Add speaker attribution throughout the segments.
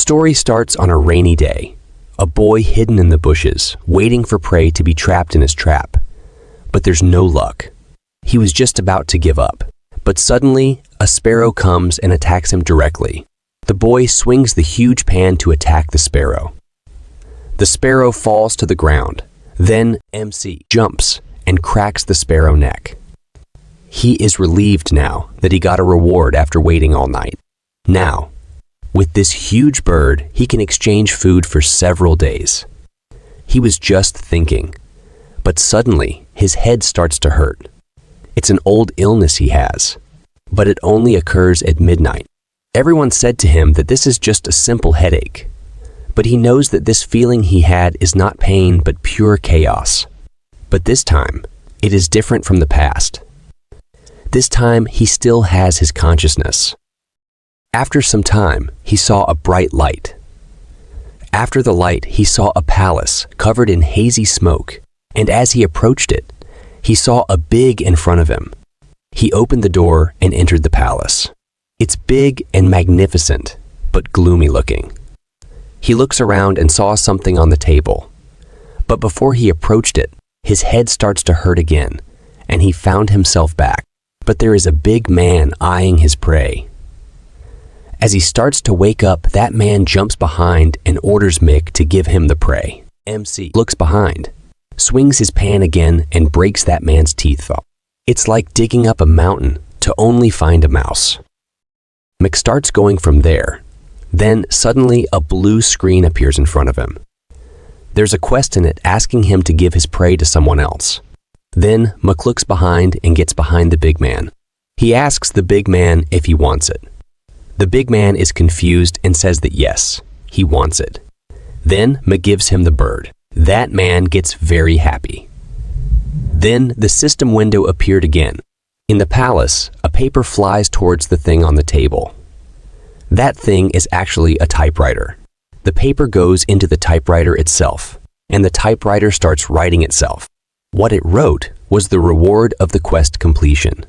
Speaker 1: story starts on a rainy day. A boy hidden in the bushes, waiting for prey to be trapped in his trap. But there's no luck. He was just about to give up. But suddenly, a sparrow comes and attacks him directly. The boy swings the huge pan to attack the sparrow. The sparrow falls to the ground. Then MC jumps and cracks the sparrow neck. He is relieved now that he got a reward after waiting all night. Now, with this huge bird, he can exchange food for several days. He was just thinking, but suddenly his head starts to hurt. It's an old illness he has, but it only occurs at midnight. Everyone said to him that this is just a simple headache, but he knows that this feeling he had is not pain but pure chaos. But this time, it is different from the past. This time, he still has his consciousness. After some time, he saw a bright light. After the light, he saw a palace covered in hazy smoke, and as he approached it, he saw a big in front of him. He opened the door and entered the palace. It's big and magnificent, but gloomy looking. He looks around and saw something on the table. But before he approached it, his head starts to hurt again, and he found himself back. But there is a big man eyeing his prey. As he starts to wake up, that man jumps behind and orders Mick to give him the prey. MC looks behind, swings his pan again, and breaks that man's teeth off. It's like digging up a mountain to only find a mouse. Mick starts going from there. Then, suddenly, a blue screen appears in front of him. There's a quest in it asking him to give his prey to someone else. Then, Mick looks behind and gets behind the big man. He asks the big man if he wants it. The big man is confused and says that yes, he wants it. Then, Mick gives him the bird. That man gets very happy. Then, the system window appeared again. In the palace, a paper flies towards the thing on the table. That thing is actually a typewriter. The paper goes into the typewriter itself, and the typewriter starts writing itself. What it wrote was the reward of the quest completion.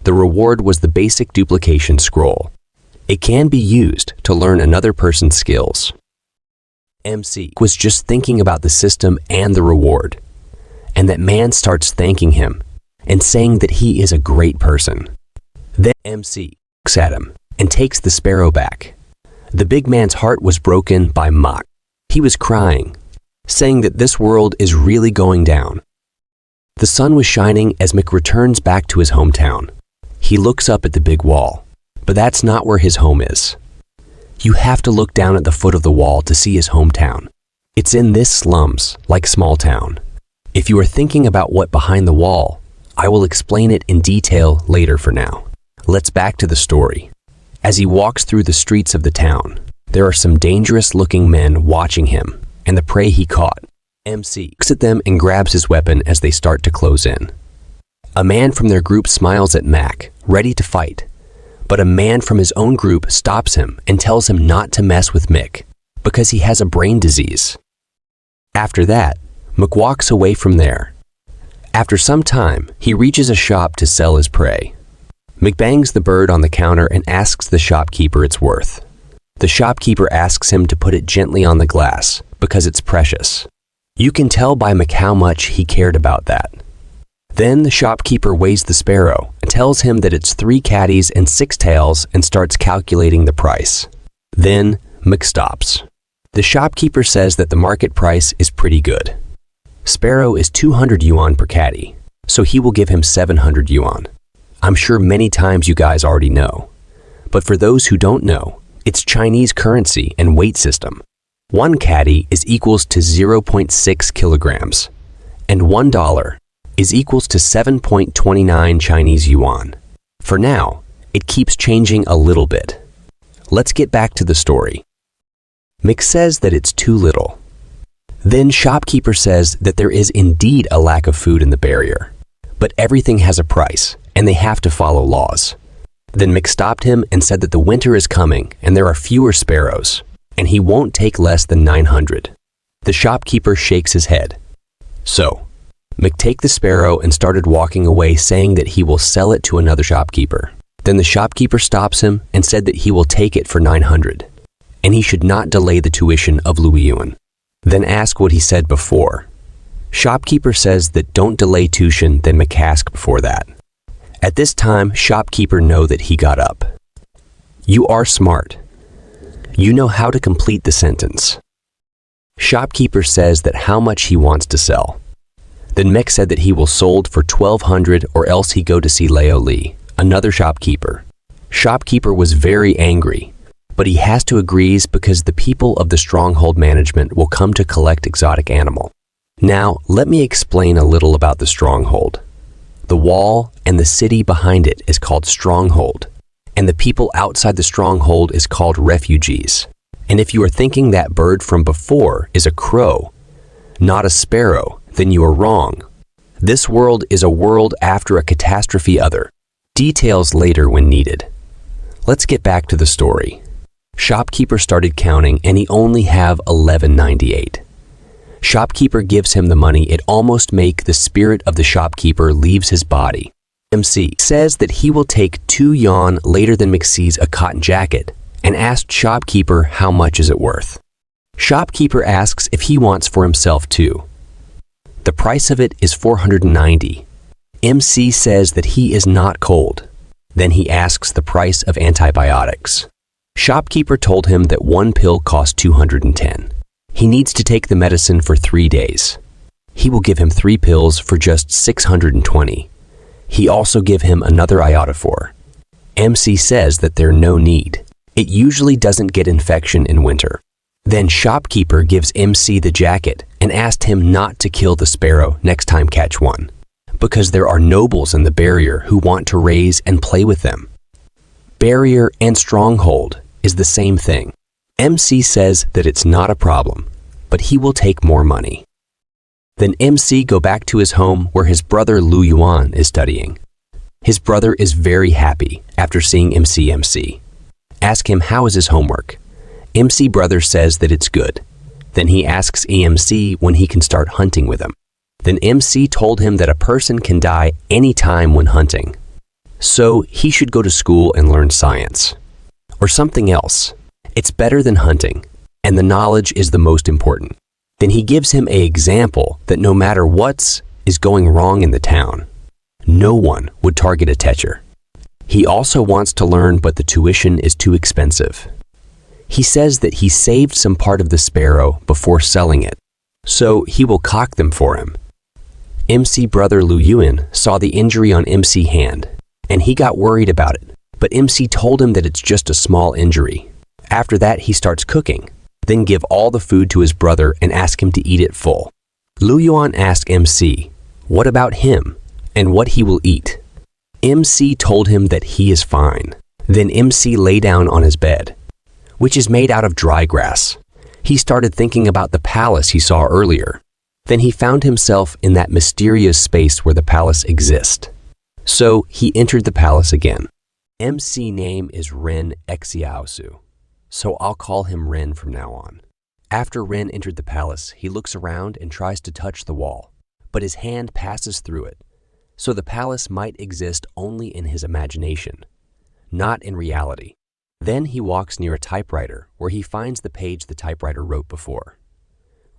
Speaker 1: The reward was the basic duplication scroll. It can be used to learn another person's skills. MC was just thinking about the system and the reward, and that man starts thanking him and saying that he is a great person. Then MC looks at him and takes the sparrow back. The big man's heart was broken by Mock. He was crying, saying that this world is really going down. The sun was shining as Mick returns back to his hometown. He looks up at the big wall, but that's not where his home is. You have to look down at the foot of the wall to see his hometown. It's in this slums, like small town. If you are thinking about what behind the wall, I will explain it in detail later for now. Let's back to the story. As he walks through the streets of the town, there are some dangerous-looking men watching him and the prey he caught. MC looks at them and grabs his weapon as they start to close in. A man from their group smiles at Mac, ready to fight. But a man from his own group stops him and tells him not to mess with Mick because he has a brain disease. After that, Mick walks away from there. After some time, he reaches a shop to sell his prey. Mick bangs the bird on the counter and asks the shopkeeper its worth. The shopkeeper asks him to put it gently on the glass because it's precious. You can tell by Mick how much he cared about that. Then the shopkeeper weighs the sparrow and tells him that it's 3 caddies and 6 tails and starts calculating the price. Then Mick stops. The shopkeeper says that the market price is pretty good. Sparrow is 200 yuan per caddy, so he will give him 700 yuan. I'm sure many times you guys already know. But for those who don't know, it's Chinese currency and weight system. 1 caddy is equals to 0.6 kilograms, and $1 is equals to 7.29 Chinese yuan. For now, it keeps changing a little bit. Let's get back to the story. Mick says that it's too little. Then shopkeeper says that there is indeed a lack of food in the barrier, but everything has a price and they have to follow laws. Then Mick stopped him and said that the winter is coming and there are fewer sparrows, and he won't take less than 900. The shopkeeper shakes his head. So, Mick took the sparrow and started walking away, saying that he will sell it to another shopkeeper. Then the shopkeeper stops him and said that he will take it for 900. and he should not delay the tuition of Lu Yuan. Then ask what he said before. Shopkeeper says that don't delay tuition, then macask before that. At this time, shopkeeper know that he got up. You are smart. You know how to complete the sentence. Shopkeeper says that how much he wants to sell. Then Mek said that he will sold for 1,200 or else he go to see Leo Li, another shopkeeper. Shopkeeper was very angry, but he has to agree because the people of the stronghold management will come to collect exotic animal. Now, let me explain a little about the stronghold. The wall and the city behind it is called stronghold, and the people outside the stronghold is called refugees. And if you are thinking that bird from before is a crow, not a sparrow, then you are wrong. This world is a world after a catastrophe other. Details later when needed. Let's get back to the story. Shopkeeper started counting and he only have 1198. Shopkeeper gives him the money. It almost make the spirit of the shopkeeper leaves his body. MC says that he will take 2 yuan later than McSee's a cotton jacket and asked shopkeeper how much is it worth. Shopkeeper asks if he wants for himself too. The price of it is 490. MC says that he is not cold. Then he asks the price of antibiotics. Shopkeeper told him that 1 pill costs 210. He needs to take the medicine for 3 days. He will give him 3 pills for just 620. He also give him another iodophor. MC says that there no need. It usually doesn't get infection in winter. Then shopkeeper gives MC the jacket and asked him not to kill the sparrow next time catch one, because there are nobles in the barrier who want to raise and play with them. Barrier and stronghold is the same thing. MC says that it's not a problem, but he will take more money. Then MC go back to his home where his brother Lu Yuan is studying. His brother is very happy after seeing MC. Ask him how is his homework. MC brother says that it's good. Then he asks EMC when he can start hunting with him. Then MC told him that a person can die anytime when hunting. So he should go to school and learn science. Or something else. It's better than hunting, and the knowledge is the most important. Then he gives him an example that no matter what is going wrong in the town, no one would target a teacher. He also wants to learn, but the tuition is too expensive. He says that he saved some part of the sparrow before selling it, so he will cock them for him. MC brother Lu Yuan saw the injury on MC hand, and he got worried about it, but MC told him that it's just a small injury. After that, he starts cooking, then give all the food to his brother and ask him to eat it full. Lu Yuan asked MC, what about him and what he will eat? MC told him that he is fine. Then MC lay down on his bed, which is made out of dry grass. He started thinking about the palace he saw earlier. Then he found himself in that mysterious space where the palace exists. So he entered the palace again. MC name is Ren Xiaosu. So I'll call him Ren from now on. After Ren entered the palace, he looks around and tries to touch the wall, but his hand passes through it. So the palace might exist only in his imagination, not in reality. Then he walks near a typewriter where he finds the page the typewriter wrote before.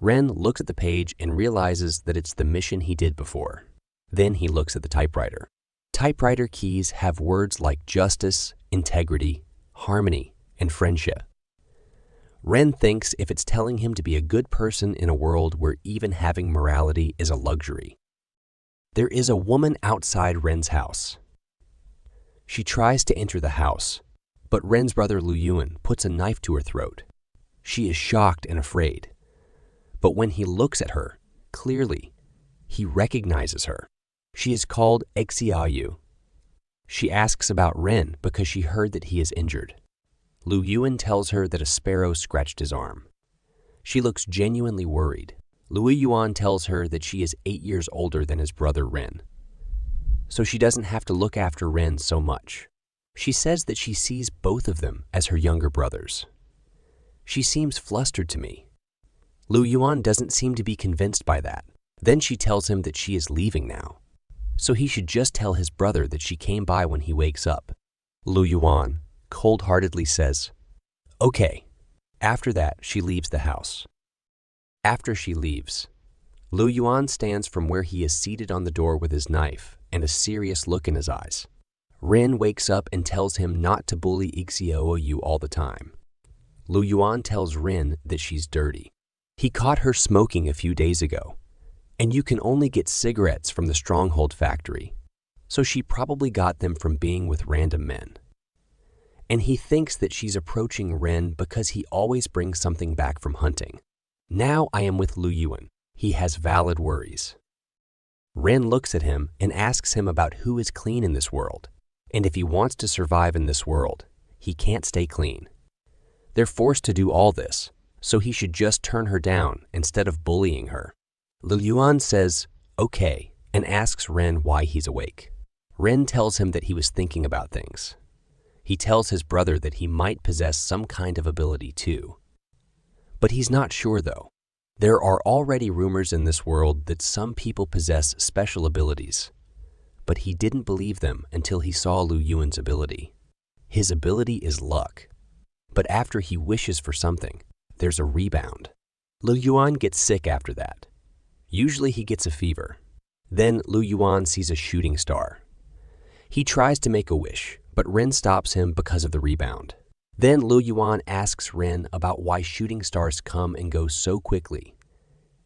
Speaker 1: Ren looks at the page and realizes that it's the mission he did before. Then he looks at the typewriter. Typewriter keys have words like justice, integrity, harmony, and friendship. Ren thinks if it's telling him to be a good person in a world where even having morality is a luxury. There is a woman outside Ren's house. She tries to enter the house, but Ren's brother Lu Yuan puts a knife to her throat. She is shocked and afraid. But when he looks at her, clearly, he recognizes her. She is called Xiaoyu. She asks about Ren because she heard that he is injured. Lu Yuan tells her that a sparrow scratched his arm. She looks genuinely worried. Lu Yuan tells her that she is 8 years older than his brother Ren, so she doesn't have to look after Ren so much. She says that she sees both of them as her younger brothers. She seems flustered to me. Lu Yuan doesn't seem to be convinced by that. Then she tells him that she is leaving now, so he should just tell his brother that she came by when he wakes up. Lu Yuan cold-heartedly says, okay, After that, she leaves the house. After she leaves, Lu Yuan stands from where he is seated on the door with his knife and a serious look in his eyes. Rin wakes up and tells him not to bully Ixioyu all the time. Lu Yuan tells Rin that she's dirty. He caught her smoking a few days ago, and you can only get cigarettes from the Stronghold factory, so she probably got them from being with random men. And he thinks that she's approaching Rin because he always brings something back from hunting. Now I am with Lu Yuan. He has valid worries. Rin looks at him and asks him about who is clean in this world, and if he wants to survive in this world, he can't stay clean. They're forced to do all this, so he should just turn her down instead of bullying her. Lu Yuan says, okay, and asks Rin why he's awake. Rin tells him that he was thinking about things. He tells his brother that he might possess some kind of ability too. But he's not sure though. There are already rumors in this world that some people possess special abilities, but he didn't believe them until he saw Lu Yuan's ability. His ability is luck, but after he wishes for something, there's a rebound. Lu Yuan gets sick after that. Usually he gets a fever. Then Lu Yuan sees a shooting star. He tries to make a wish, but Rin stops him because of the rebound. Then Lu Yuan asks Rin about why shooting stars come and go so quickly.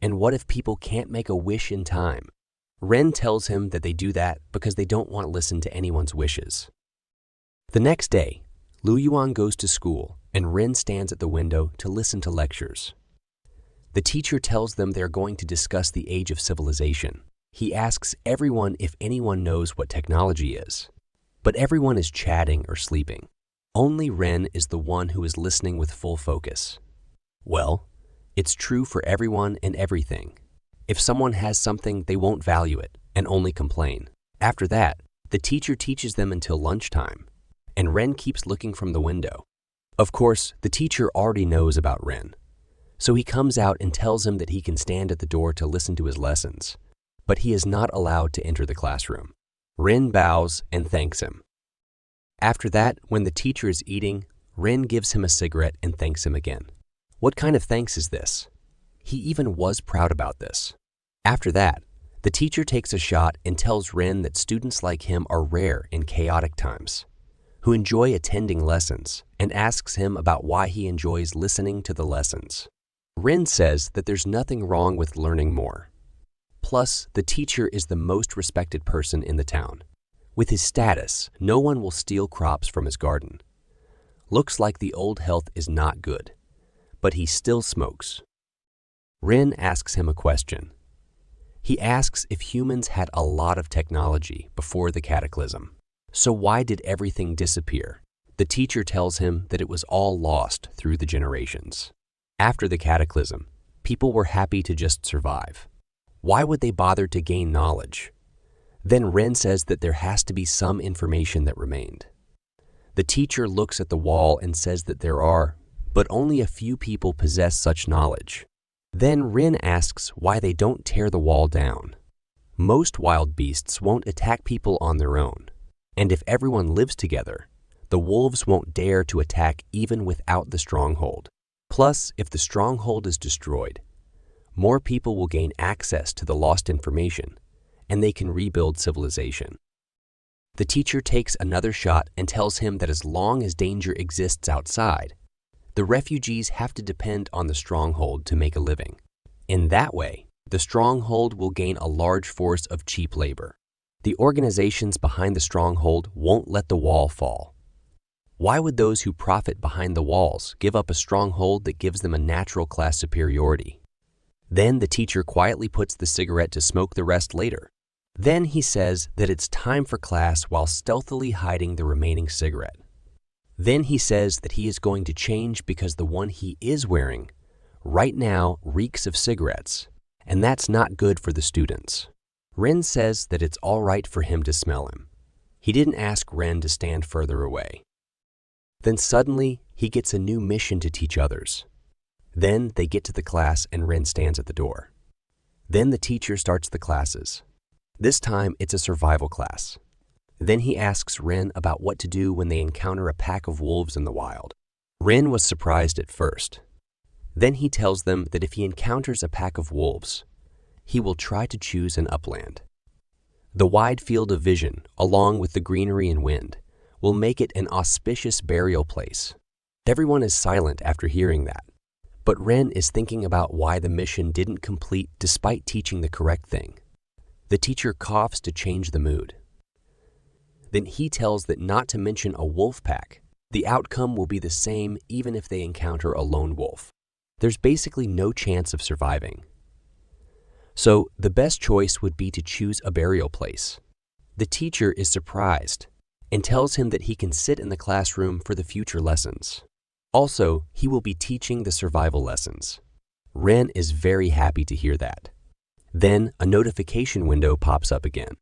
Speaker 1: And what if people can't make a wish in time? Rin tells him that they do that because they don't want to listen to anyone's wishes. The next day, Lu Yuan goes to school and Rin stands at the window to listen to lectures. The teacher tells them they're going to discuss the age of civilization. He asks everyone if anyone knows what technology is, but everyone is chatting or sleeping. Only Rin is the one who is listening with full focus. Well, it's true for everyone and everything. If someone has something, they won't value it and only complain. After that, the teacher teaches them until lunchtime, and Ren keeps looking from the window. Of course, the teacher already knows about Ren, so he comes out and tells him that he can stand at the door to listen to his lessons, but he is not allowed to enter the classroom. Ren bows and thanks him. After that, when the teacher is eating, Ren gives him a cigarette and thanks him again. What kind of thanks is this? He even was proud about this. After that, the teacher takes a shot and tells Ren that students like him are rare in chaotic times, who enjoy attending lessons, and asks him about why he enjoys listening to the lessons. Ren says that there's nothing wrong with learning more. Plus, the teacher is the most respected person in the town. With his status, no one will steal crops from his garden. Looks like the old health is not good, but he still smokes. Ren asks him a question. He asks if humans had a lot of technology before the cataclysm. So why did everything disappear? The teacher tells him that it was all lost through the generations. After the cataclysm, people were happy to just survive. Why would they bother to gain knowledge? Then Ren says that there has to be some information that remained. The teacher looks at the wall and says that there are, but only a few people possess such knowledge. Then Ren asks why they don't tear the wall down. Most wild beasts won't attack people on their own, and if everyone lives together, the wolves won't dare to attack even without the stronghold. Plus, if the stronghold is destroyed, more people will gain access to the lost information, and they can rebuild civilization. The teacher takes another shot and tells him that as long as danger exists outside, the refugees have to depend on the stronghold to make a living. In that way, the stronghold will gain a large force of cheap labor. The organizations behind the stronghold won't let the wall fall. Why would those who profit behind the walls give up a stronghold that gives them a natural class superiority? Then the teacher quietly puts the cigarette to smoke the rest later. Then he says that it's time for class while stealthily hiding the remaining cigarette. Then he says that he is going to change because the one he is wearing right now reeks of cigarettes, and that's not good for the students. Ren says that it's all right for him to smell him. He didn't ask Ren to stand further away. Then suddenly, he gets a new mission to teach others. Then they get to the class and Ren stands at the door. Then the teacher starts the classes. This time, it's a survival class. Then he asks Ren about what to do when they encounter a pack of wolves in the wild. Ren was surprised at first, Then he tells them that if he encounters a pack of wolves, he will try to choose an upland. The wide field of vision, along with the greenery and wind, will make it an auspicious burial place. Everyone is silent after hearing that, but Ren is thinking about why the mission didn't complete despite teaching the correct thing. The teacher coughs to change the mood. Then he tells that not to mention a wolf pack. The outcome will be the same even if they encounter a lone wolf. There's basically no chance of surviving. So the best choice would be to choose a burial place. The teacher is surprised and tells him that he can sit in the classroom for the future lessons. Also, he will be teaching the survival lessons. Ren is very happy to hear that. Then a notification window pops up again.